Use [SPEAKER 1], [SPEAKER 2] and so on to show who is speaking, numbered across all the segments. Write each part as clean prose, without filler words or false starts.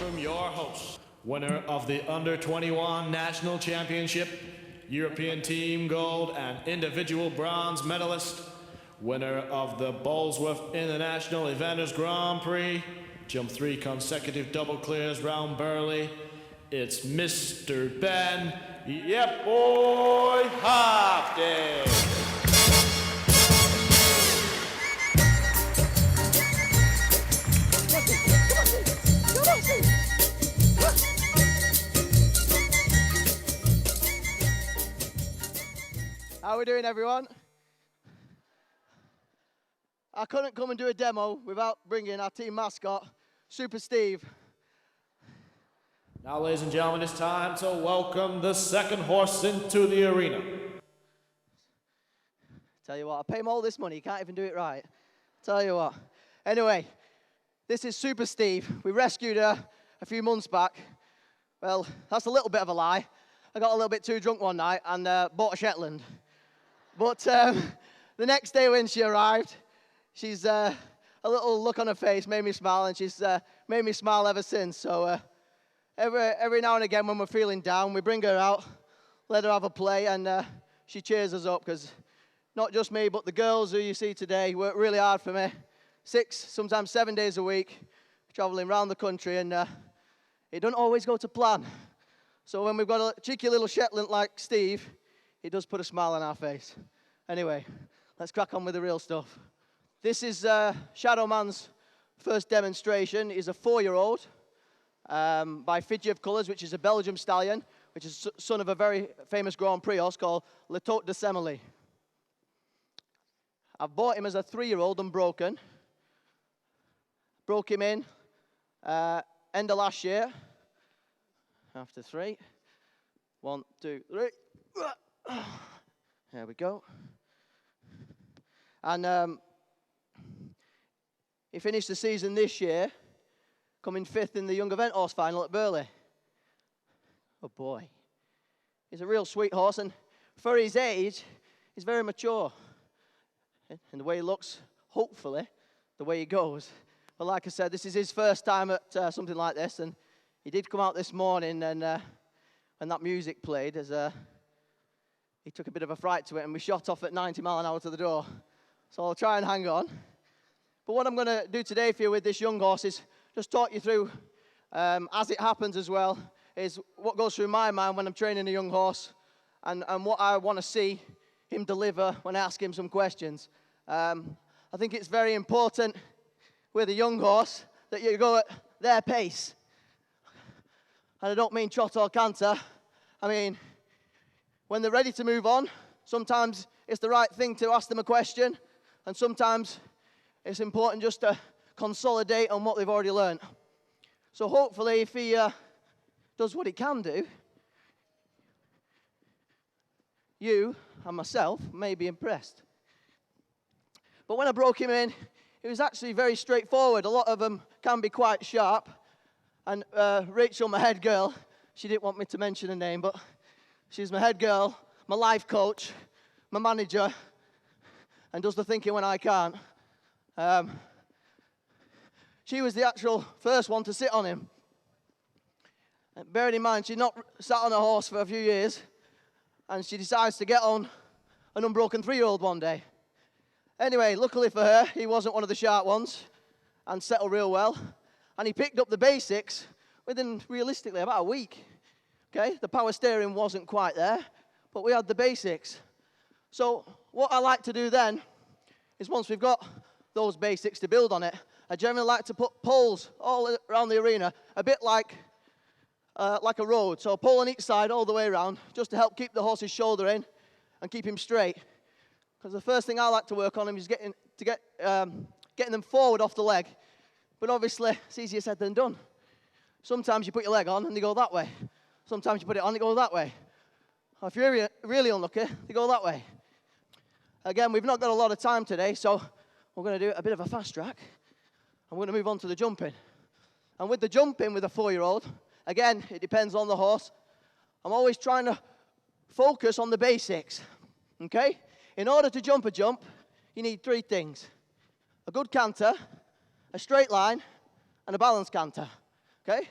[SPEAKER 1] welcome your host, winner of the Under-21 National Championship, European Team Gold and Individual Bronze medalist, winner of the Bolesworth International Eventers Grand Prix, jumped 3 consecutive double clears round Burley. It's Mr. Ben, yep boy, Hobday.
[SPEAKER 2] How are we doing, everyone? I couldn't come and do a demo without bringing our team mascot, Super Steve.
[SPEAKER 1] Now, ladies and gentlemen, it's time to welcome the second horse into the arena.
[SPEAKER 2] Tell you what, I pay him all this money, he can't even do it right. Tell you what. Anyway, this is Super Steve. We rescued her a few months back. Well, that's a little bit of a lie. I got a little bit too drunk one night and bought a Shetland. But the next day when she arrived, she's a little look on her face made me smile, and she's made me smile ever since. So every now and again when we're feeling down, we bring her out, let her have a play, and she cheers us up, because not just me, but the girls who you see today work really hard for me. 6, sometimes 7 days a week, traveling around the country, and it doesn't always go to plan. So when we've got a cheeky little Shetland like Steve, it does put a smile on our face. Anyway, let's crack on with the real stuff. This is Shadow Man's first demonstration. He's a 4-year-old by Fiji of Colours, which is a Belgium stallion, which is son of a very famous Grand Prix horse called Le Tote de Semele. I've bought him as a 3-year-old unbroken. Broke him in end of last year. After 3. 1, 2, 3. There we go. And he finished the season this year, coming 5th in the Young Event Horse Final at Burley. Oh boy. He's a real sweet horse, and for his age, he's very mature. And the way he looks, hopefully, the way he goes. But like I said, this is his first time at something like this, and he did come out this morning, and when that music played, he took a bit of a fright to it, and we shot off at 90 miles an hour to the door. So I'll try and hang on. But what I'm going to do today for you with this young horse is just talk you through, as it happens as well, is what goes through my mind when I'm training a young horse, and what I want to see him deliver when I ask him some questions. I think it's very important with a young horse that you go at their pace. And I don't mean trot or canter. I mean, when they're ready to move on, sometimes it's the right thing to ask them a question, and sometimes it's important just to consolidate on what they've already learned. So hopefully, if he does what he can do, you and myself may be impressed. But when I broke him in, it was actually very straightforward. A lot of them can be quite sharp. And Rachel, my head girl, she didn't want me to mention her name, but she's my head girl, my life coach, my manager, and does the thinking when I can't. She was the actual first one to sit on him. And bearing in mind, she'd not sat on a horse for a few years, and she decides to get on an unbroken 3-year-old one day. Anyway, luckily for her, he wasn't one of the sharp ones, and settled real well. And he picked up the basics within, realistically, about a week. Okay, the power steering wasn't quite there, but we had the basics. So what I like to do then is, once we've got those basics to build on it, I generally like to put poles all around the arena, a bit like a road. So a pole on each side all the way around, just to help keep the horse's shoulder in and keep him straight. Because the first thing I like to work on him is getting them forward off the leg. But obviously, it's easier said than done. Sometimes you put your leg on and they go that way. Sometimes you put it on, it goes that way. Or if you're really unlucky, they go that way. Again, we've not got a lot of time today, so we're going to do a bit of a fast track. I'm going to move on to the jumping. And with the jumping with a 4-year-old, again, it depends on the horse. I'm always trying to focus on the basics, okay? In order to jump a jump, you need 3 things. A good canter, a straight line, and a balanced canter, okay?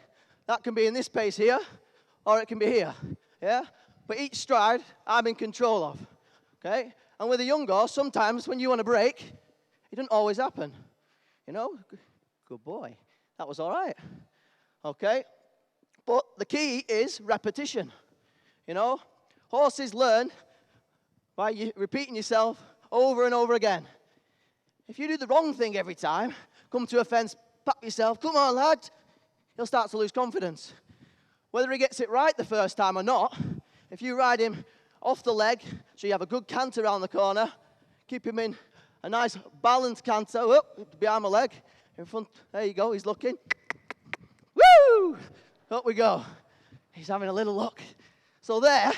[SPEAKER 2] That can be in this pace here, or it can be here, yeah? But each stride, I'm in control of, okay? And with a young horse, sometimes when you want to break, it doesn't always happen, you know? Good boy. That was all right, okay? But the key is repetition, you know? Horses learn by you repeating yourself over and over again. If you do the wrong thing every time, come to a fence, pat yourself, come on, lad, he'll start to lose confidence. Whether he gets it right the first time or not, if you ride him off the leg, so you have a good canter around the corner, keep him in a nice balanced canter, behind my leg, in front, there you go, he's looking. Woo! Up we go. He's having a little look. So there,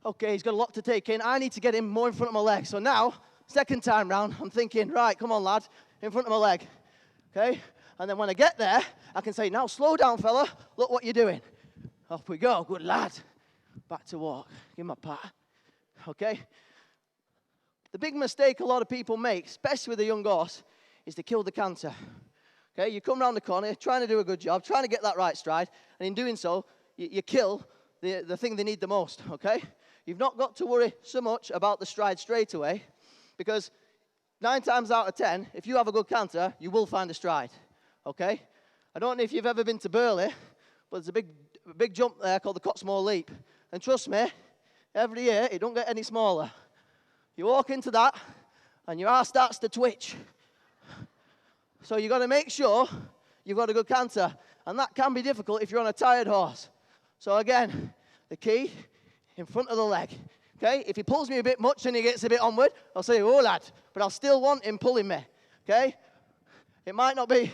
[SPEAKER 2] okay, he's got a lot to take in. I need to get him more in front of my leg. So now, second time round, I'm thinking, right, come on, lad, in front of my leg, okay? And then when I get there, I can say, now slow down, fella, look what you're doing. Off we go, good lad. Back to walk, give him a pat, okay? The big mistake a lot of people make, especially with a young horse, is to kill the canter. Okay, you come around the corner, trying to do a good job, trying to get that right stride, and in doing so, you kill the thing they need the most, okay? You've not got to worry so much about the stride straight away, because 9 times out of 10, if you have a good canter, you will find a stride, okay? I don't know if you've ever been to Burley, but there's a big jump there called the Cotsmore Leap, and trust me, every year, it don't get any smaller. You walk into that, and your arse starts to twitch. So you've got to make sure you've got a good canter. And that can be difficult if you're on a tired horse. So again, the key, in front of the leg. Okay? If he pulls me a bit much and he gets a bit onward, I'll say, oh, lad. But I'll still want him pulling me. Okay? It might not be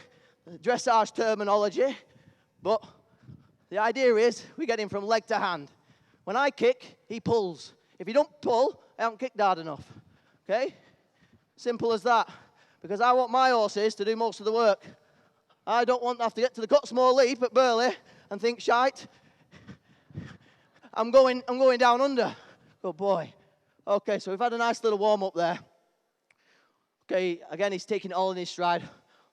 [SPEAKER 2] dressage terminology, but the idea is we get him from leg to hand. When I kick, he pulls. If he don't pull, I haven't kicked hard enough. Okay? Simple as that. Because I want my horses to do most of the work. I don't want to have to get to the Cotsmore Leap at Burley and think, shite, I'm going down under. Good boy. Okay, so we've had a nice little warm-up there. Okay, again, he's taking it all in his stride.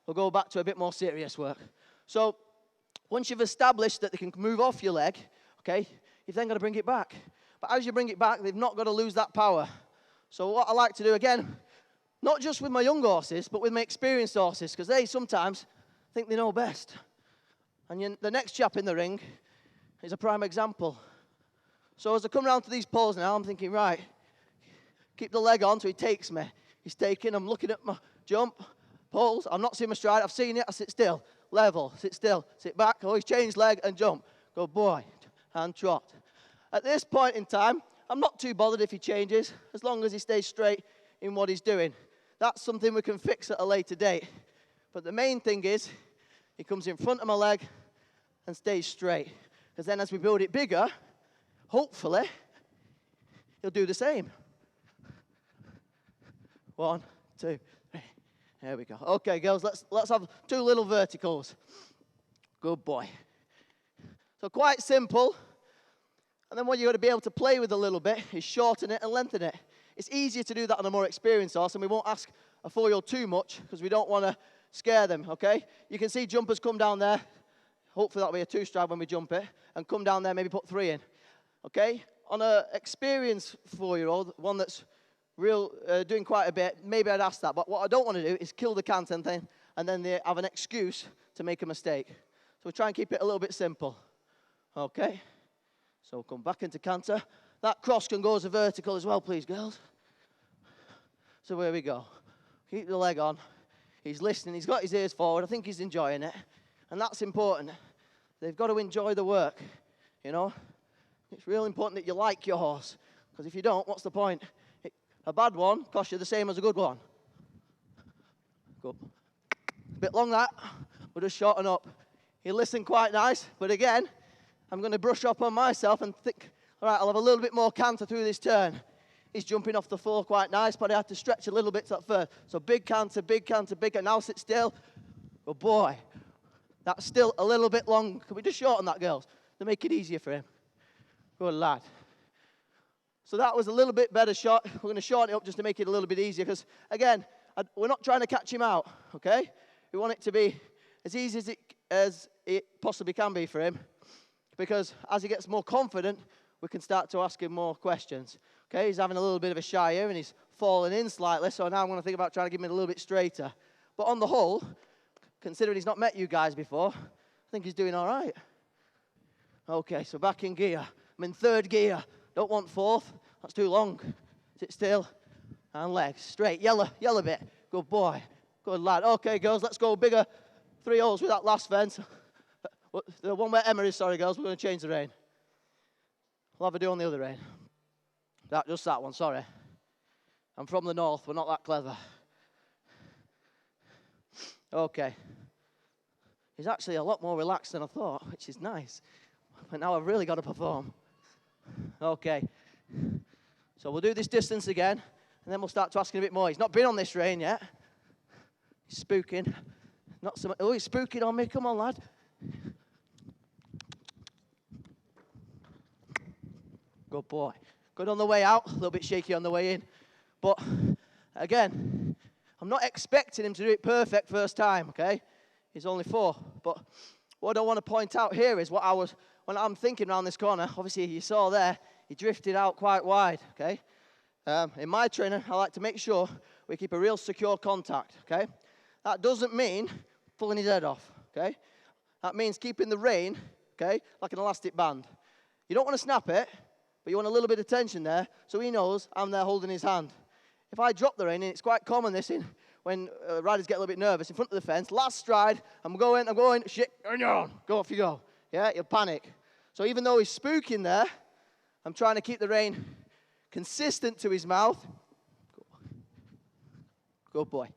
[SPEAKER 2] We'll go back to a bit more serious work. So once you've established that they can move off your leg, okay, you've then got to bring it back. But as you bring it back, they've not got to lose that power. So what I like to do, again, not just with my young horses, but with my experienced horses, because they sometimes think they know best. And the next chap in the ring is a prime example. So as I come round to these poles now, I'm thinking, right, keep the leg on so he takes me. He's taking, I'm looking at my jump, poles, I'm not seeing my stride, I've seen it, I sit still, level, sit still, sit back, oh, he's changed leg and jump. Good boy, and trot. At this point in time, I'm not too bothered if he changes, as long as he stays straight in what he's doing. That's something we can fix at a later date. But the main thing is, he comes in front of my leg and stays straight. Because then as we build it bigger, hopefully, he'll do the same. 1, 2, 3. There we go. Okay, girls, let's have 2 little verticals. Good boy. So quite simple. And then what you've got to be able to play with a little bit is shorten it and lengthen it. It's easier to do that on a more experienced horse, and we won't ask a 4-year-old too much because we don't want to scare them, okay? You can see jumpers come down there. Hopefully that'll be a 2-stride when we jump it, and come down there, maybe put 3 in, okay? On an experienced 4-year-old, one that's doing quite a bit, maybe I'd ask that. But what I don't want to do is kill the canter and then they have an excuse to make a mistake. So we try and keep it a little bit simple, okay? So come back into canter. That cross can go as a vertical as well, please, girls. So here we go. Keep the leg on. He's listening. He's got his ears forward. I think he's enjoying it. And that's important. They've got to enjoy the work, you know. It's really important that you like your horse. Because if you don't, what's the point? A bad one costs you the same as a good one. Go. A bit long that. We'll just shorten up. He'll listen quite nice. But again, I'm going to brush up on myself and think, all right, I'll have a little bit more canter through this turn. He's jumping off the floor quite nice, but I have to stretch a little bit at first. So big canter, big canter, big canter. Now sit still. Oh, boy. That's still a little bit long. Can we just shorten that, girls, to make it easier for him? Good lad. So that was a little bit better shot. We're going to shorten it up just to make it a little bit easier because, again, we're not trying to catch him out, okay? We want it to be as easy as it as it possibly can be for him, because as he gets more confident, we can start to ask him more questions. Okay, he's having a little bit of a shy here, and he's falling in slightly, so now I'm going to think about trying to give him a little bit straighter. But on the whole, considering he's not met you guys before, I think he's doing all right. Okay, so back in gear. I'm in third gear. Don't want fourth. That's too long. Sit still. And legs. Straight. Yellow bit. Good boy. Good lad. Okay, girls, let's go bigger 3 holes with that last fence. The one where Emma is, sorry, girls, we're going to change the rein. We'll have a do on the other rein. Just that one, sorry. I'm from the north. We're not that clever. Okay. He's actually a lot more relaxed than I thought, which is nice. But now I've really got to perform. Okay. So we'll do this distance again, and then we'll start to asking a bit more. He's not been on this rein yet. He's spooking. Not so much. Oh, he's spooking on me. Come on, lad. Good boy. Good on the way out. A little bit shaky on the way in. But, again, I'm not expecting him to do it perfect first time, okay? He's only 4. But what I want to point out here is when I'm thinking around this corner, obviously you saw there, he drifted out quite wide, okay? In my training, I like to make sure we keep a real secure contact, okay? That doesn't mean pulling his head off, okay? That means keeping the rein, okay, like an elastic band. You don't want to snap it, but you want a little bit of tension there, so he knows I'm there holding his hand. If I drop the rein, and it's quite common this when riders get a little bit nervous in front of the fence, last stride, I'm going, shit, go off you go. Yeah, you'll panic. So even though he's spooking there, I'm trying to keep the rein consistent to his mouth. Good boy.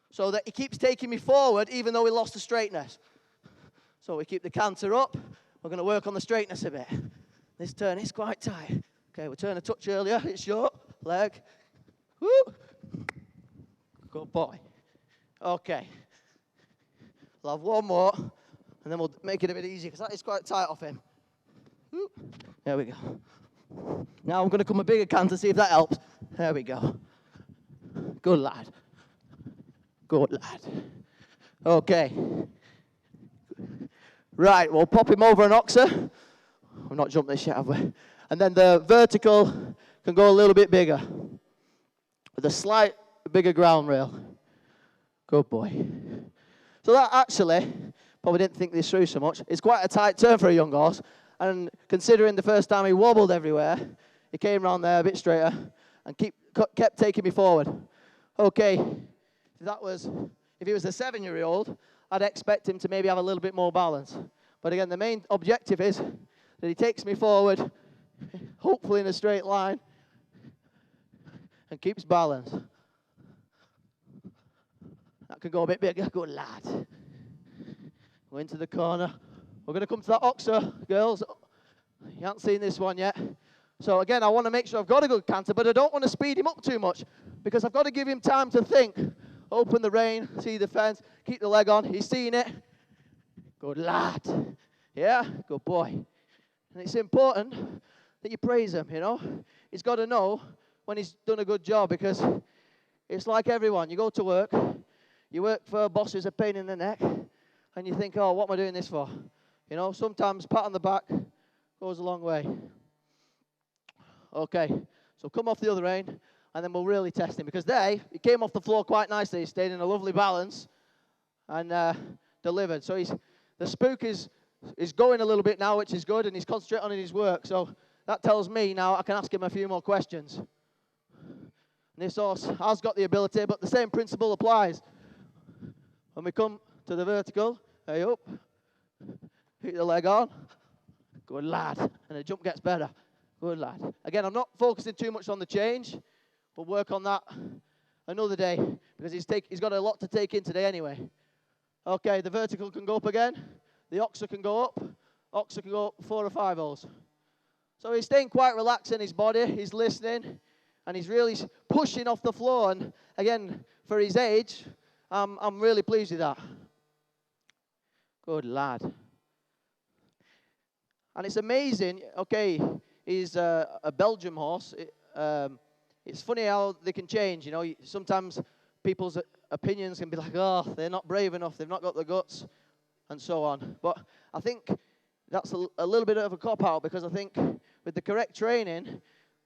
[SPEAKER 2] So that he keeps taking me forward even though we lost the straightness. So we keep the canter up. We're going to work on the straightness a bit. This turn is quite tight. Okay, we turn a touch earlier. It's short. Leg. Woo. Good boy. Okay. We'll have one more, and then we'll make it a bit easier, because that is quite tight off him. Woo. There we go. Now I'm going to come a bigger canter, see if that helps. There we go. Good lad. Good lad. Okay. Right, we'll pop him over an oxer. We've not jumped this yet, have we? And then the vertical can go a little bit bigger, with a slight bigger ground rail. Good boy. So that actually, probably didn't think this through so much, it's quite a tight turn for a young horse. And considering the first time he wobbled everywhere, he came around there a bit straighter and kept taking me forward. Okay, if he was a 7-year-old, I'd expect him to maybe have a little bit more balance. But again, the main objective is that he takes me forward, hopefully in a straight line, and keeps balance. That could go a bit bigger. Good lad. Go into the corner. We're going to come to that oxer, girls. You haven't seen this one yet. So again, I want to make sure I've got a good canter, but I don't want to speed him up too much, because I've got to give him time to think. Open the rein, see the fence, keep the leg on. He's seen it. Good lad. Yeah, good boy. And it's important that you praise him, you know. He's got to know when he's done a good job, because it's like everyone. You go to work, you work for a boss who's a pain in the neck, and you think, oh, what am I doing this for? You know, sometimes pat on the back goes a long way. Okay, so come off the other rein, and then we'll really test him, because he came off the floor quite nicely. He stayed in a lovely balance and delivered. So the spook is going a little bit now, which is good, and he's concentrating on his work. So that tells me now I can ask him a few more questions. And this horse has got the ability, but the same principle applies. When we come to the vertical, hey up, hit the leg on, good lad, and the jump gets better. Good lad. Again, I'm not focusing too much on the change. We'll work on that another day, because he's got a lot to take in today anyway. Okay, the vertical can go up again. The oxer can go up. Oxer can go up 4 or 5 holes. So he's staying quite relaxed in his body. He's listening, and he's really pushing off the floor. And again, for his age, I'm really pleased with that. Good lad. And it's amazing. Okay, he's a Belgian horse. It's funny how they can change. You know, sometimes people's opinions can be like, oh, they're not brave enough. They've not got the guts. and so on. But I think that's a little bit of a cop-out, because I think with the correct training,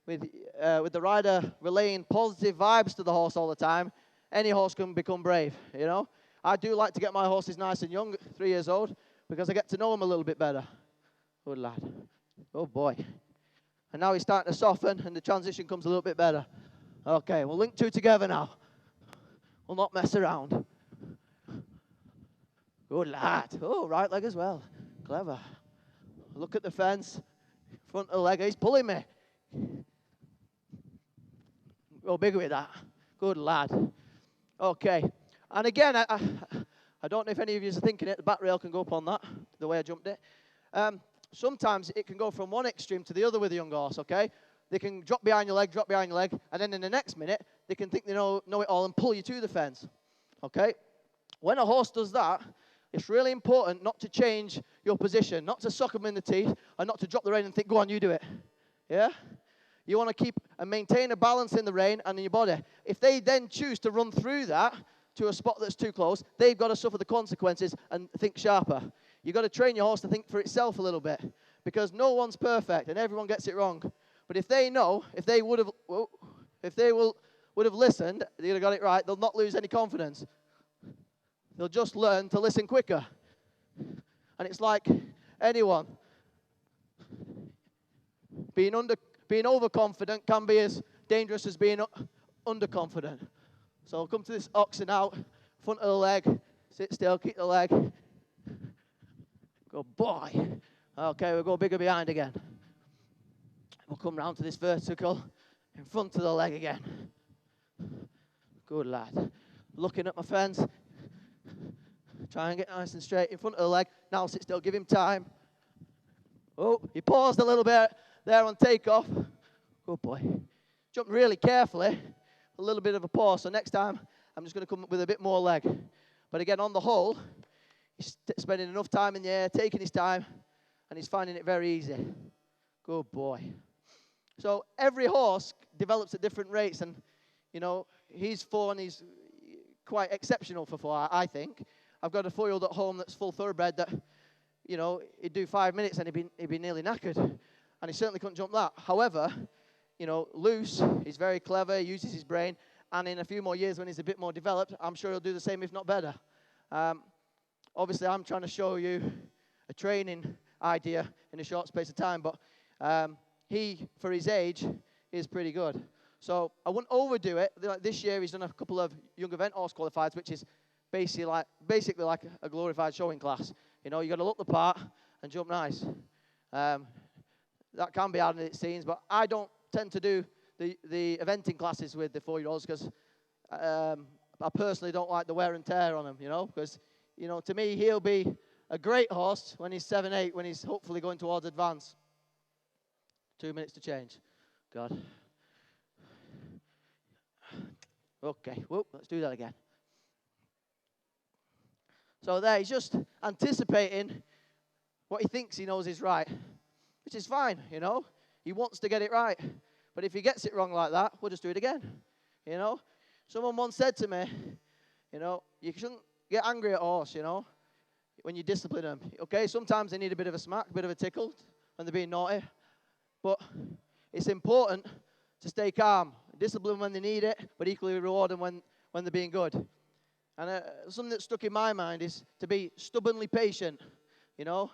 [SPEAKER 2] with the rider relaying positive vibes to the horse all the time, any horse can become brave, you know. I do like to get my horses nice and young, 3 years old, because I get to know them a little bit better. Good lad. Oh, boy. And now he's starting to soften, and the transition comes a little bit better. Okay, we'll link two together now. We'll not mess around. Good lad. Oh, right leg as well. Clever. Look at the fence. Front of the leg. He's pulling me. Go bigger with that. Good lad. Okay. And again, I don't know if any of you are thinking it. The back rail can go up on that, the way I jumped it. Sometimes it can go from one extreme to the other with a young horse, okay? They can drop behind your leg, and then in the next minute, they can think they know it all and pull you to the fence, okay? When a horse does that, it's really important not to change your position, not to suck them in the teeth, and not to drop the rein and think, go on, you do it, yeah? You want to keep and maintain a balance in the rein and in your body. If they then choose to run through that to a spot that's too close, they've got to suffer the consequences and think sharper. You've got to train your horse to think for itself a little bit, because no one's perfect and everyone gets it wrong. But if they know, if they would have listened, they'd have got it right, they'll not lose any confidence. They'll just learn to listen quicker. And it's like anyone. Being overconfident can be as dangerous as being underconfident. So come to this oxen out, front of the leg, sit still, keep the leg. Good boy. Okay, we'll go bigger behind again. We'll come round to this vertical in front of the leg again. Good lad. Looking at my fence. Try and get nice and straight in front of the leg. Now sit still, give him time. Oh, he paused a little bit there on takeoff. Good boy. Jumped really carefully. A little bit of a pause. So next time, I'm just going to come up with a bit more leg. But again, on the whole, he's spending enough time in the air, taking his time, and he's finding it very easy. Good boy. So every horse develops at different rates, and, you know, he's 4 and he's quite exceptional for 4, I think. I've got a 4-year-old at home that's full thoroughbred that, you know, he'd do 5 minutes and he'd be nearly knackered. And he certainly couldn't jump that. However, you know, loose, he's very clever, he uses his brain, and in a few more years when he's a bit more developed, I'm sure he'll do the same, if not better. Obviously, I'm trying to show you a training idea in a short space of time, but he, for his age, is pretty good. So I wouldn't overdo it. Like this year, he's done a couple of young event horse qualifieds, which is basically like a glorified showing class. You know, you got to look the part and jump nice. That can be hard in it seems, but I don't tend to do the eventing classes with the 4-year-olds because I personally don't like the wear and tear on them, you know, because, you know, to me, he'll be a great horse when he's 7, 8, when he's hopefully going towards advance. 2 minutes to change. God. Okay, whoop, let's do that again. So there, he's just anticipating what he thinks he knows is right, which is fine, you know. He wants to get it right. But if he gets it wrong like that, we'll just do it again, you know. Someone once said to me, you know, you shouldn't get angry at a horse, you know, when you discipline them. Okay, sometimes they need a bit of a smack, a bit of a tickle when they're being naughty. But it's important to stay calm, discipline when they need it, but equally reward them when they're being good. And something that stuck in my mind is to be stubbornly patient, you know.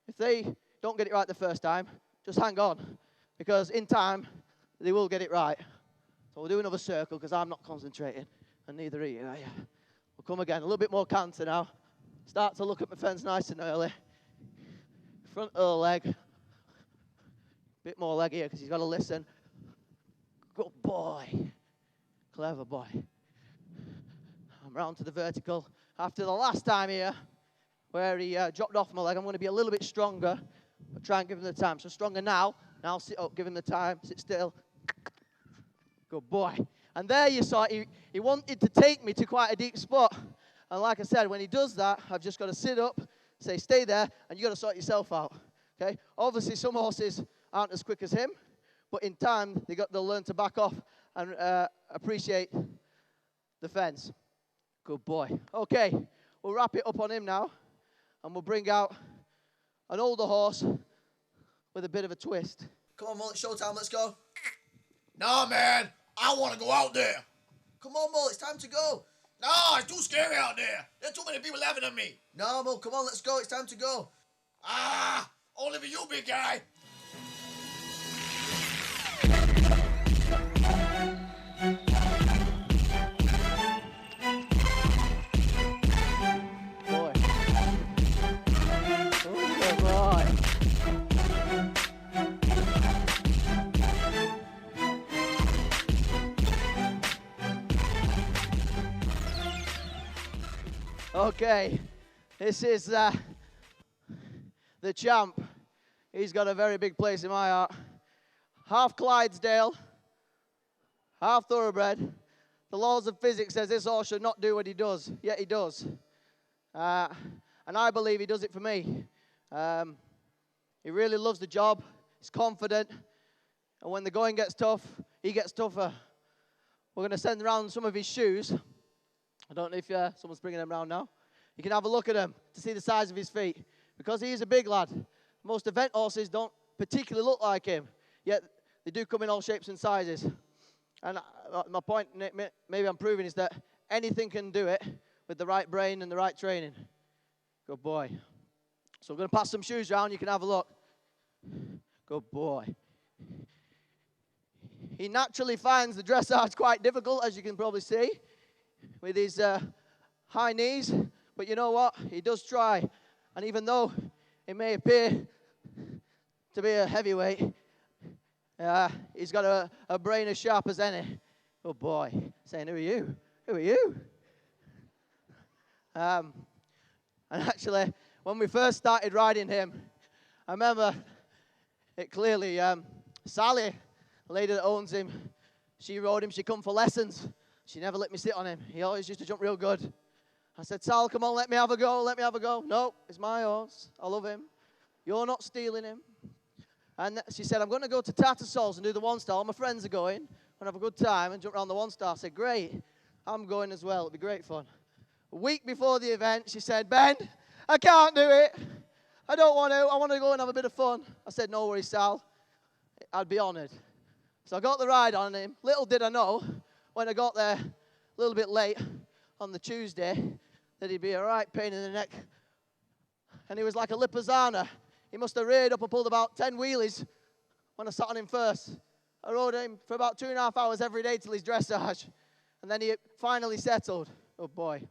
[SPEAKER 2] If they don't get it right the first time, just hang on, because in time, they will get it right. So we'll do another circle, because I'm not concentrating, and neither are you, are you? We'll come again, a little bit more canter now. Start to look at my fence nice and early. Front of the leg. Bit more leg here, because he's got to listen. Good boy. Clever boy. I'm round to the vertical. After the last time here, where he dropped off my leg, I'm going to be a little bit stronger, but try and give him the time. So stronger now. Now sit up, give him the time, sit still. Good boy. And there you saw it. He wanted to take me to quite a deep spot. And like I said, when he does that, I've just got to sit up, say, stay there, and you've got to sort yourself out. Okay? Obviously, some horses aren't as quick as him, but in time, they'll learn to back off and appreciate the fence. Good boy. Okay, we'll wrap it up on him now. and we'll bring out an older horse with a bit of a twist.
[SPEAKER 3] Come on, Mull, it's showtime, let's go.
[SPEAKER 4] Nah, man, I want to go out there.
[SPEAKER 3] Come on, Mull, it's time to go.
[SPEAKER 4] Nah, it's too scary out there. There are too many people laughing at me.
[SPEAKER 3] No, Mull, come on, let's go, it's time to go.
[SPEAKER 4] Ah, only for you, big guy.
[SPEAKER 2] Boy. Oh, boy. Okay, this is the champ. He's got a very big place in my heart. Half Clydesdale, half thoroughbred. The laws of physics says this horse should not do what he does, yet he does. And I believe he does it for me. He really loves the job. He's confident. And when the going gets tough, he gets tougher. We're going to send around some of his shoes. I don't know if someone's bringing them around now. You can have a look at them to see the size of his feet. Because he is a big lad. Most event horses don't particularly look like him. Yet they do come in all shapes and sizes. And my point, maybe I'm proving, is that anything can do it with the right brain and the right training. Good boy. So we're going to pass some shoes around. You can have a look. Good boy. He naturally finds the dressage quite difficult, as you can probably see, with his high knees. But you know what? He does try. And even though it may appear to be a heavyweight, he's got a brain as sharp as any. Oh boy. Saying, who are you? Who are you? And actually, when we first started riding him, I remember it clearly. Sally, the lady that owns him, she rode him. She come for lessons. She never let me sit on him. He always used to jump real good. I said, Sal, come on, let me have a go, let me have a go. No, it's my horse. I love him. You're not stealing him. And she said, I'm going to go to Tattersalls and do the one star. All my friends are going and have a good time and jump around the one star. I said, great. I'm going as well. It'll be great fun. A week before the event, she said, Ben, I can't do it. I don't want to. I want to go and have a bit of fun. I said, no worries, Sal. I'd be honored. So I got the ride on him. Little did I know, when I got there a little bit late on the Tuesday, that he'd be a right pain in the neck. And he was like a Lipizzaner. He must have reared up and pulled about 10 wheelies when I sat on him first. I rode him for about 2.5 hours every day till his dressage. And then he finally settled. Oh, boy.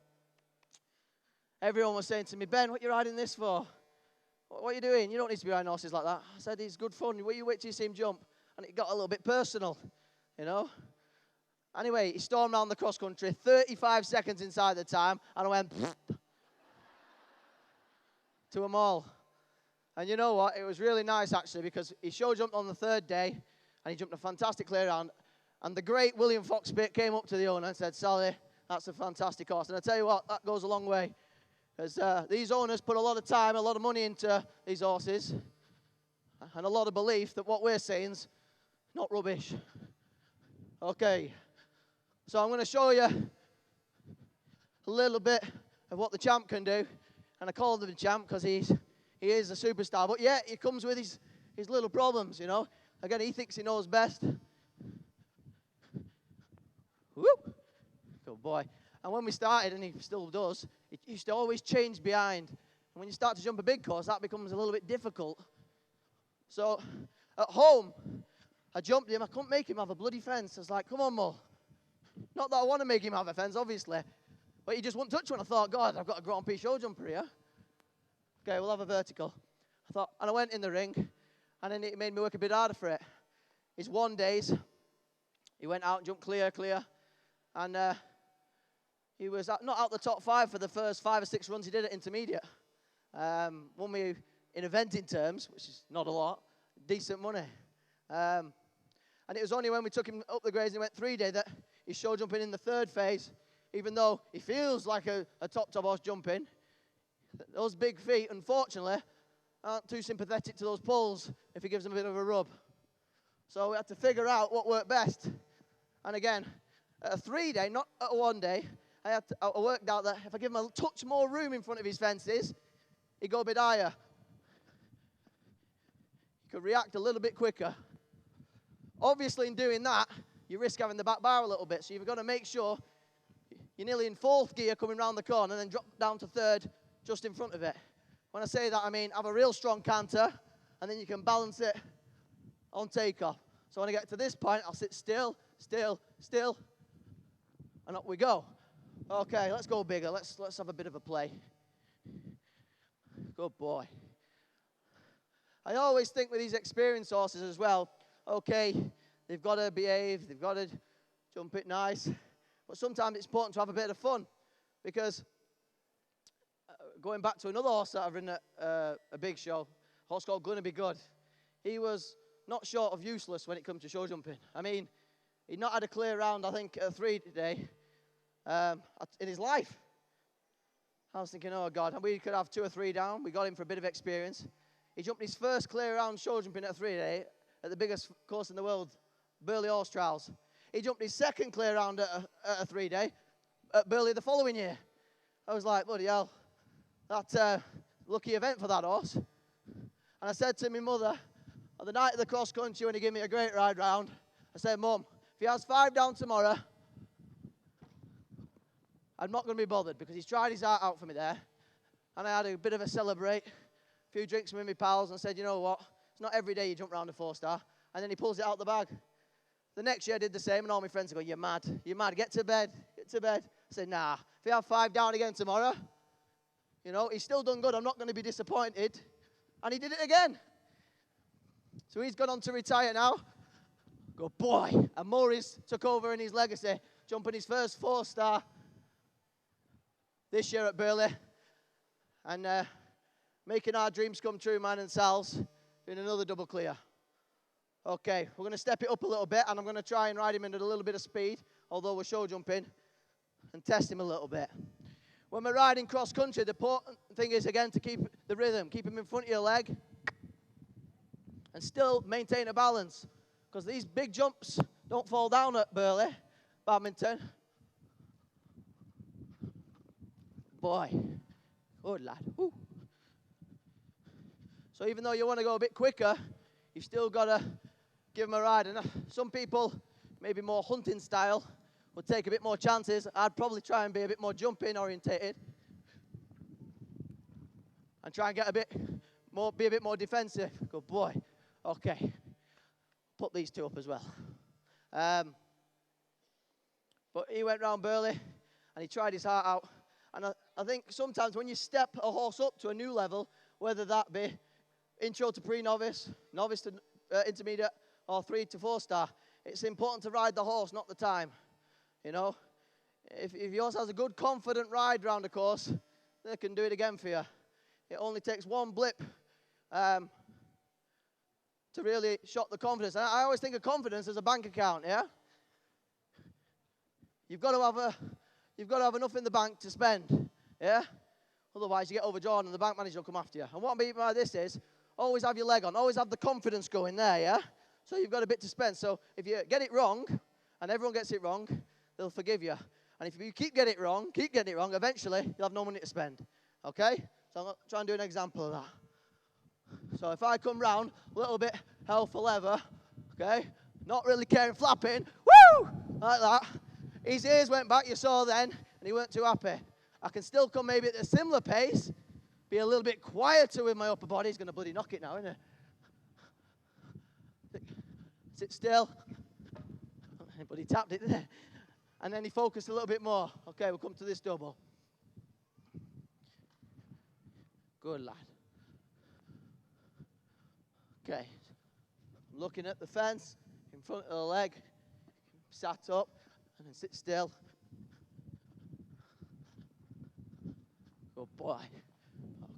[SPEAKER 2] Everyone was saying to me, Ben, what are you riding this for? What are you doing? You don't need to be riding horses like that. I said, he's good fun. You wait till you see him jump. And it got a little bit personal, you know. Anyway, he stormed around the cross country, 35 seconds inside the time, and I went to them all. And you know what? It was really nice, actually, because he show jumped on the third day, and he jumped a fantastic clear round. And the great William Foxpit came up to the owner and said, Sally, that's a fantastic horse. And I tell you what, that goes a long way. Because these owners put a lot of time, a lot of money into these horses, and a lot of belief that what we're saying's not rubbish. Okay. So I'm going to show you a little bit of what the champ can do. And I call him the champ because he is a superstar. But yeah, he comes with his little problems, you know. Again, he thinks he knows best. Whoop. Good boy. And when we started, and he still does, he used to always change behind. And when you start to jump a big course, that becomes a little bit difficult. So at home, I jumped him. I couldn't make him have a bloody fence. I was like, come on, Mull. Not that I want to make him have a fence, obviously. But he just wouldn't touch one. I thought, God, I've got a Grand Prix show jumper here. Okay, we'll have a vertical. I thought, and I went in the ring, and then it made me work a bit harder for it. His 1 days, he went out and jumped clear. And he was not out the top 5 for the first 5 or 6 runs he did at intermediate. Won me in eventing terms, which is not a lot, decent money. And it was only when we took him up the grades and he went 3 day that he showed jumping in the third phase, even though he feels like a top horse jumping. Those big feet, unfortunately, aren't too sympathetic to those pulls if he gives them a bit of a rub. So we had to figure out what worked best. And again, at a 3 day, not at a 1 day, I worked out that if I give him a touch more room in front of his fences, he'd go a bit higher. You could react a little bit quicker. Obviously, in doing that, you risk having the back bar a little bit, so you've got to make sure you're nearly in fourth gear coming round the corner and then drop down to third just in front of it. When I say that, I mean have a real strong canter, and then you can balance it on takeoff. So when I get to this point, I'll sit still, still, still, and up we go. Okay, let's go bigger. Let's have a bit of a play. Good boy. I always think with these experienced horses as well, okay, they've got to behave, they've got to jump it nice, but sometimes it's important to have a bit of fun, because going back to another horse that I've ridden at a big show, a horse called Gonna Be Good, he was not short of useless when it comes to show jumping. I mean, he'd not had a clear round, I think, at 3 today in his life. I was thinking, oh God, we could have 2 or 3 down. We got him for a bit of experience. He jumped his first clear round show jumping at 3 today at the biggest course in the world, Burley Horse Trials. He jumped his second clear round at a 3 day at Burley the following year. I was like, bloody hell, that's a lucky event for that horse. And I said to my mother, on the night of the cross country when he gave me a great ride round, I said, Mum, if he has 5 down tomorrow, I'm not going to be bothered, because he's tried his heart out for me there. And I had a bit of a celebrate, a few drinks with my pals, and said, you know what, it's not every day you jump round a 4-star. And then he pulls it out the bag. The next year I did the same, and all my friends go, you're mad, get to bed, get to bed. I said, nah, if you have 5 down again tomorrow, you know, he's still done good, I'm not going to be disappointed. And he did it again. So he's gone on to retire now. Good boy. And Maurice took over in his legacy, jumping his first 4-star this year at Burley. And making our dreams come true, man and Sal's, doing another double clear. Okay, we're going to step it up a little bit, and I'm going to try and ride him in at a little bit of speed, although we're show jumping, and test him a little bit. When we're riding cross country, the important thing is, again, to keep the rhythm, keep him in front of your leg, and still maintain a balance, because these big jumps don't fall down at Burley badminton. Boy, good lad. Woo. So even though you want to go a bit quicker, you've still got to give him a ride. And some people, maybe more hunting style, would take a bit more chances. I'd probably try and be a bit more jumping orientated, and try and get a bit more, be a bit more defensive. Good boy. Okay, put these 2 up as well. But he went round Burley, and he tried his heart out. And I think sometimes when you step a horse up to a new level, whether that be intro to pre-novice, novice to intermediate, or 3 to 4-star, it's important to ride the horse, not the time. You know, if your horse has a good, confident ride round a course, they can do it again for you. It only takes one blip to really shock the confidence. And I always think of confidence as a bank account, yeah? You've got to have enough in the bank to spend, yeah? Otherwise, you get overdrawn and the bank manager will come after you. And what I mean by this is, always have your leg on, always have the confidence going there, yeah? So you've got a bit to spend. So if you get it wrong, and everyone gets it wrong, they'll forgive you. And if you keep getting it wrong, eventually you'll have no money to spend, okay? So I'm going to try and do an example of that. So if I come round a little bit hell for leather, okay, not really caring, flapping, woo, like that. His ears went back, you saw then, and he weren't too happy. I can still come maybe at a similar pace, be a little bit quieter with my upper body. He's going to bloody knock it now, isn't he? Sit still. But he tapped it, didn't he? And then he focused a little bit more. Okay, we'll come to this double. Good lad. Okay. I'm looking at the fence in front of the leg. Sat up and then sit still. Good boy.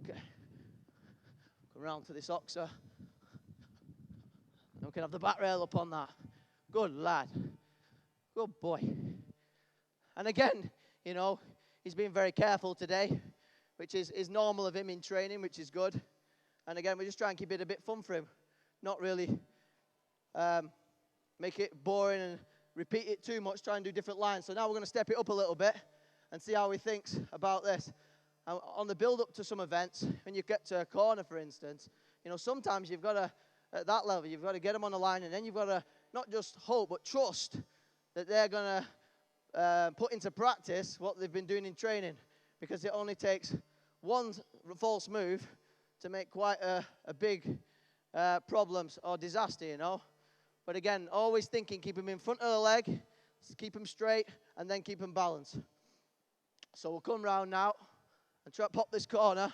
[SPEAKER 2] Okay. Come round to this oxer. And we can have the back rail up on that. Good lad. Good boy. And again, you know, he's been very careful today, which is normal of him in training, which is good. And again, we just try and keep it a bit fun for him. Not really make it boring and repeat it too much, try and do different lines. So now we're going to step it up a little bit and see how he thinks about this. on the build-up to some events, when you get to a corner, for instance, you know, sometimes you've got to, at that level, you've got to get them on the line, and then you've got to not just hope, but trust that they're going to put into practice what they've been doing in training, because it only takes one false move to make quite a big problems or disaster, you know. But again, always thinking, keep them in front of the leg, keep them straight, and then keep them balanced. So we'll come round now and try to pop this corner.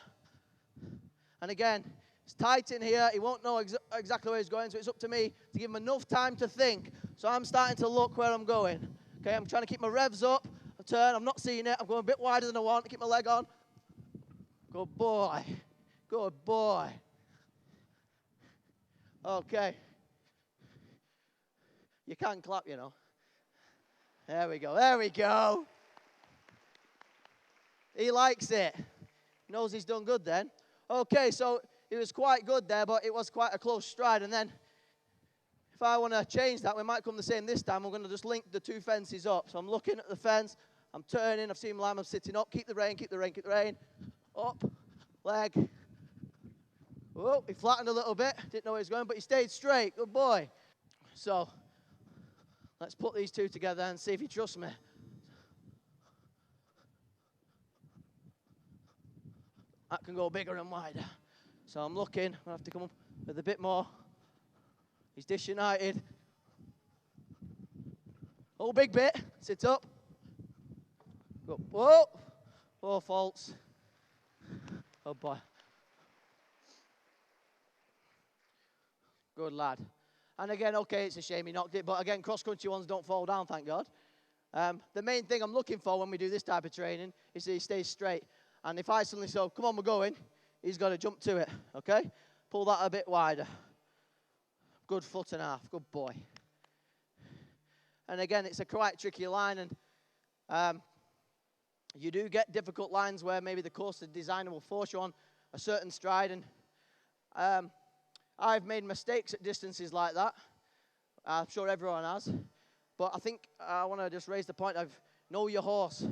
[SPEAKER 2] And again, it's tight in here. He won't know exactly where he's going, so it's up to me to give him enough time to think. So I'm starting to look where I'm going. Okay, I'm trying to keep my revs up. I turn, I'm not seeing it. I'm going a bit wider than I want to keep my leg on. Good boy. Good boy. Okay. You can clap, you know. There we go. There we go. He likes it. Knows he's done good then. Okay, so it was quite good there, but it was quite a close stride. And then if I want to change that, we might come the same this time. We're going to just link the two fences up. So I'm looking at the fence. I'm turning. I've seen him line. I'm sitting up. Keep the rein, keep the rein, keep the rein. Up. Leg. Oh, he flattened a little bit. Didn't know where he was going, but he stayed straight. Good boy. So let's put these two together and see if he trusts me. That can go bigger and wider. So I'm looking. I have to come up with a bit more. He's disunited. Oh, big bit. Sit up. Go. Whoa. 4 faults. Oh, boy. Good lad. And again, okay, it's a shame he knocked it. But again, cross-country ones don't fall down, thank God. The main thing I'm looking for when we do this type of training is that he stays straight. And if I suddenly say, come on, we're going, he's got to jump to it, okay? Pull that a bit wider. Good foot and a half. Good boy. And again, it's a quite tricky line. And you do get difficult lines where maybe the course designer will force you on a certain stride. And I've made mistakes at distances like that. I'm sure everyone has. But I think I want to just raise the point of know your horse.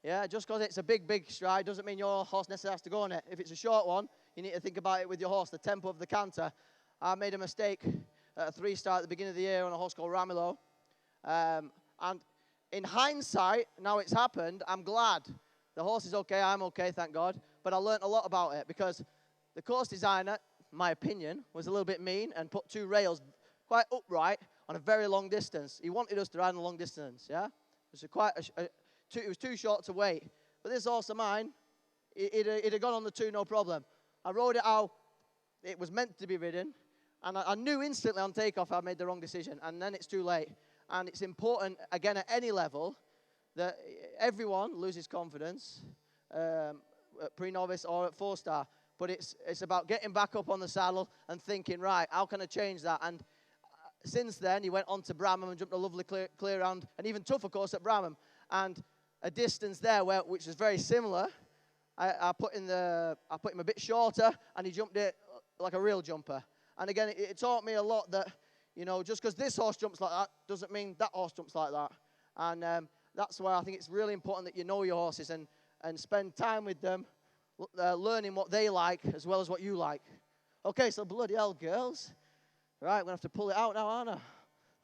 [SPEAKER 2] Yeah, just because it's a big, big stride doesn't mean your horse necessarily has to go on it. If it's a short one, you need to think about it with your horse, the tempo of the canter. I made a mistake at a 3-star at the beginning of the year on a horse called Ramilo. And in hindsight, now it's happened, I'm glad. The horse is okay, I'm okay, thank God. But I learned a lot about it because the course designer, in my opinion, was a little bit mean and put 2 rails quite upright on a very long distance. He wanted us to ride on a long distance, yeah? It was too short to wait. But this horse of mine, it had gone on the 2, no problem. I rode it how it was meant to be ridden, and I knew instantly on takeoff I made the wrong decision, and then it's too late. And it's important, again, at any level, that everyone loses confidence at pre-novice or at 4-star. But it's about getting back up on the saddle and thinking, right, how can I change that? And since then, he went on to Bramham and jumped a lovely clear round, an even tougher course at Bramham. And a distance there which is very similar, I put him a bit shorter, and he jumped it like a real jumper. And again, it taught me a lot that, you know, just because this horse jumps like that doesn't mean that horse jumps like that. And that's why I think it's really important that you know your horses and spend time with them, learning what they like as well as what you like. Okay, so bloody hell, girls. Right, we're going to have to pull it out now, aren't I?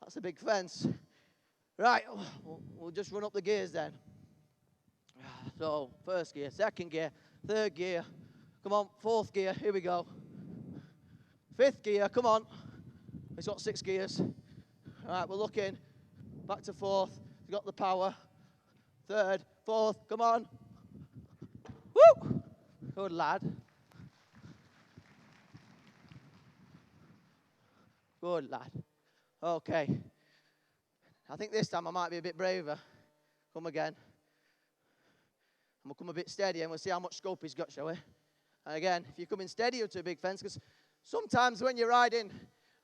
[SPEAKER 2] That's a big fence. Right, we'll just run up the gears then. So, 1st gear, 2nd gear, 3rd gear. Come on, 4th gear, here we go. 5th gear, come on. It's got 6 gears. All right, we're looking. Back to 4th. We've got the power. 3rd, 4th, come on. Woo! Good lad. Good lad. Okay. I think this time I might be a bit braver. Come again. And we'll come a bit steadier and we'll see how much scope he's got, shall we? And again, if you're coming steadier to a big fence, because sometimes when you're riding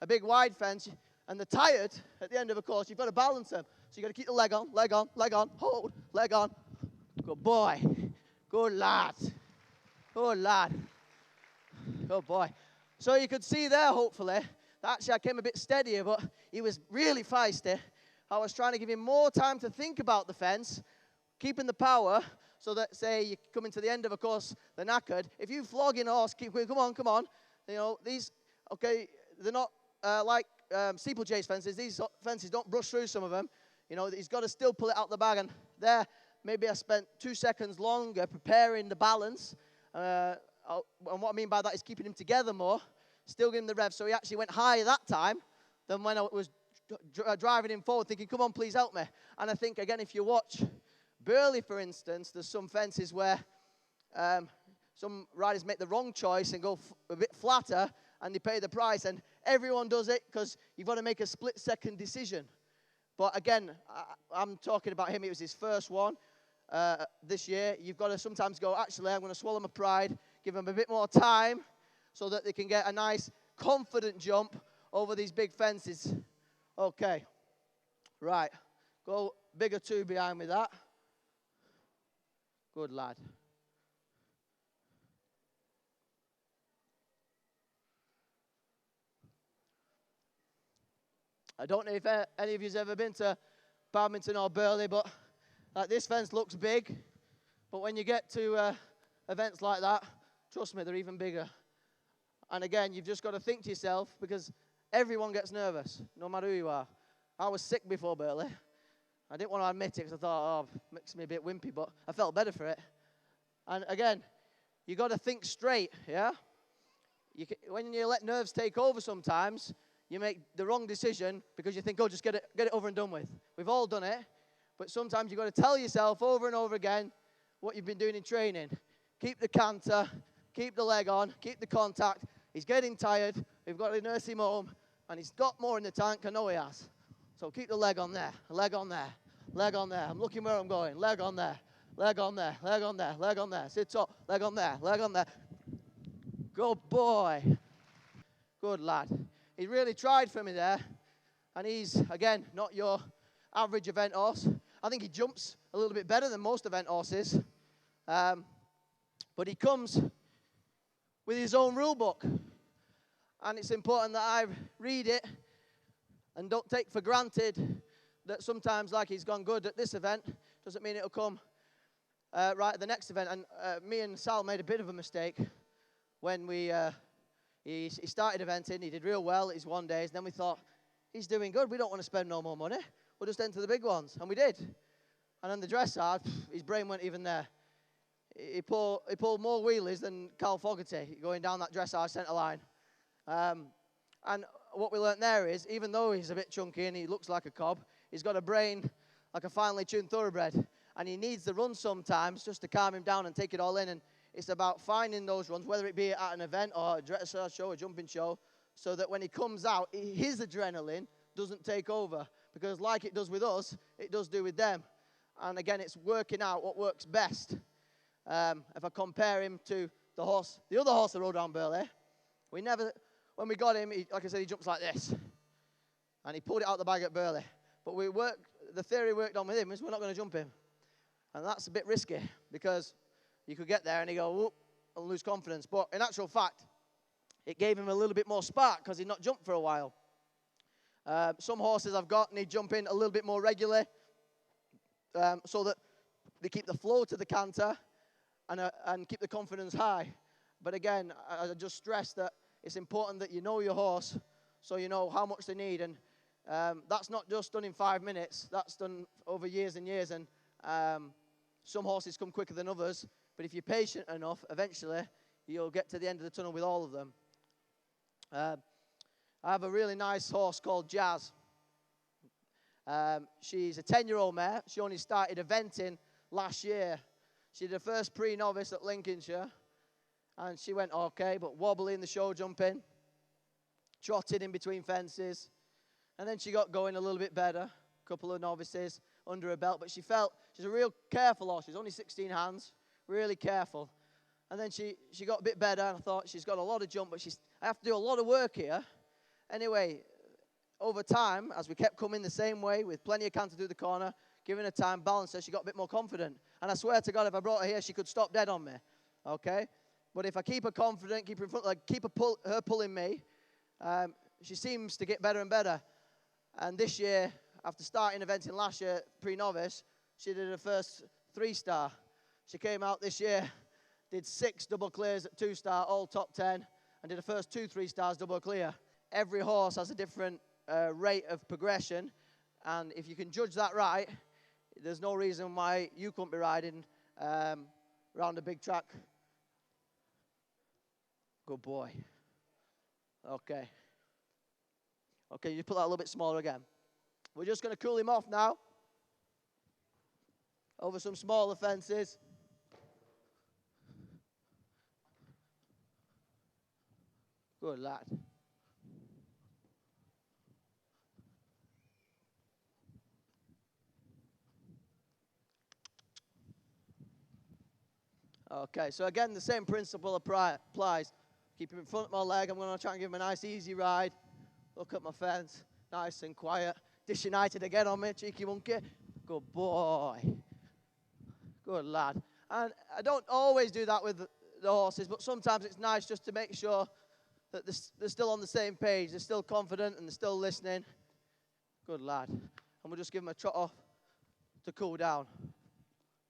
[SPEAKER 2] a big wide fence and they're tired at the end of a course, you've got to balance them. So you've got to keep the leg on, leg on, leg on, hold, leg on. Good boy. Good lad. Good lad. Good boy. So you could see there, hopefully, that actually I came a bit steadier, but he was really feisty. I was trying to give him more time to think about the fence, keeping the power, so that, say, you're coming to the end of a course, they're knackered. If you flogging a horse, keep going, come on, come on. You know, these, okay, they're not like steeplechase fences. These fences don't brush through some of them. You know, he's got to still pull it out the bag. And there, maybe I spent 2 seconds longer preparing the balance. And what I mean by that is keeping him together more, still giving him the rev. So he actually went higher that time than when I was driving him forward, thinking, come on, please help me. And I think, again, if you watch Burley, for instance, there's some fences where some riders make the wrong choice and go a bit flatter, and they pay the price. And everyone does it because you've got to make a split-second decision. But again, I'm talking about him. It was his first one this year. You've got to sometimes go, actually, I'm going to swallow my pride, give him a bit more time so that they can get a nice, confident jump over these big fences. Okay. Right. Go bigger two behind me, that. Good lad. I don't know if any of you's ever been to Badminton or Burley, but like, this fence looks big. But when you get to events like that, trust me, they're even bigger. And again, you've just got to think to yourself, because everyone gets nervous, no matter who you are. I was sick before Burley. I didn't want to admit it because I thought, oh, it makes me a bit wimpy, but I felt better for it. And again, you got to think straight, yeah? When you let nerves take over sometimes, you make the wrong decision because you think, oh, just get it over and done with. We've all done it. But sometimes you've got to tell yourself over and over again what you've been doing in training. Keep the canter, keep the leg on, keep the contact. He's getting tired. We've got to nurse him home. And he's got more in the tank. I know he has. So keep the leg on there, leg on there, leg on there. I'm looking where I'm going. Leg on there, leg on there, leg on there, leg on there. Sit up, leg on there, leg on there. Good boy. Good lad. He really tried for me there. And he's, again, not your average event horse. I think he jumps a little bit better than most event horses. But he comes with his own rule book. And it's important that I read it and don't take for granted that sometimes, like he's gone good at this event, doesn't mean it'll come right at the next event. And me and Sal made a bit of a mistake when he started eventing. He did real well at his 1 days. And then we thought, he's doing good. We don't want to spend no more money. We'll just enter the big ones. And we did. And then the dressage, his brain weren't even there. He pulled more wheelies than Carl Fogarty going down that dressage centre line. And what we learnt there is, even though he's a bit chunky and he looks like a cob, he's got a brain like a finely tuned thoroughbred. And he needs the run sometimes just to calm him down and take it all in. And it's about finding those runs, whether it be at an event or a dressage show, a jumping show, so that when he comes out, his adrenaline doesn't take over. Because like it does with us, it does do with them. And again, it's working out what works best. If I compare him to the other horse that rode around Burley, when we got him, like I said, he jumps like this. And he pulled it out the bag at Burley. But the theory worked on with him is we're not going to jump him. And that's a bit risky because you could get there and he go, whoop, and lose confidence. But in actual fact, it gave him a little bit more spark because he'd not jumped for a while. Some horses I've got need jumping a little bit more regularly so that they keep the flow to the canter and keep the confidence high. But again, I just stress that it's important that you know your horse so you know how much they need. And that's not just done in 5 minutes. That's done over years and years. And some horses come quicker than others. But if you're patient enough, eventually you'll get to the end of the tunnel with all of them. I have a really nice horse called Jazz. She's a 10-year-old mare. She only started eventing last year. She did her first pre-novice at Lincolnshire. And she went okay, but wobbly in the show jumping. Trotted in between fences. And then she got going a little bit better. A couple of novices under her belt. But she's a real careful horse. She's only 16 hands. Really careful. And then she got a bit better. And I thought, she's got a lot of jump, but I have to do a lot of work here. Anyway, over time, as we kept coming the same way, with plenty of canter through the corner, giving her time, balance her, she got a bit more confident. And I swear to God, if I brought her here, she could stop dead on me. Okay? But if I keep her confident, keep her in front, like keep her pulling me, she seems to get better and better. And this year, after starting eventing last year, pre-novice, she did her first 3-star. She came out this year, did 6 double clears at 2-star, all top 10, and did the first 2 3-stars double clear. Every horse has a different rate of progression, and if you can judge that right, there's no reason why you couldn't be riding around a big track. Good boy. Okay. Okay, you put that a little bit smaller again. We're just going to cool him off now. Over some smaller fences. Good lad. Okay, so again, the same principle applies. Keep him in front of my leg. I'm going to try and give him a nice, easy ride. Look at my fence. Nice and quiet. Disunited again on me, cheeky monkey. Good boy. Good lad. And I don't always do that with the horses, but sometimes it's nice just to make sure that they're still on the same page. They're still confident and they're still listening. Good lad. And we'll just give him a trot off to cool down.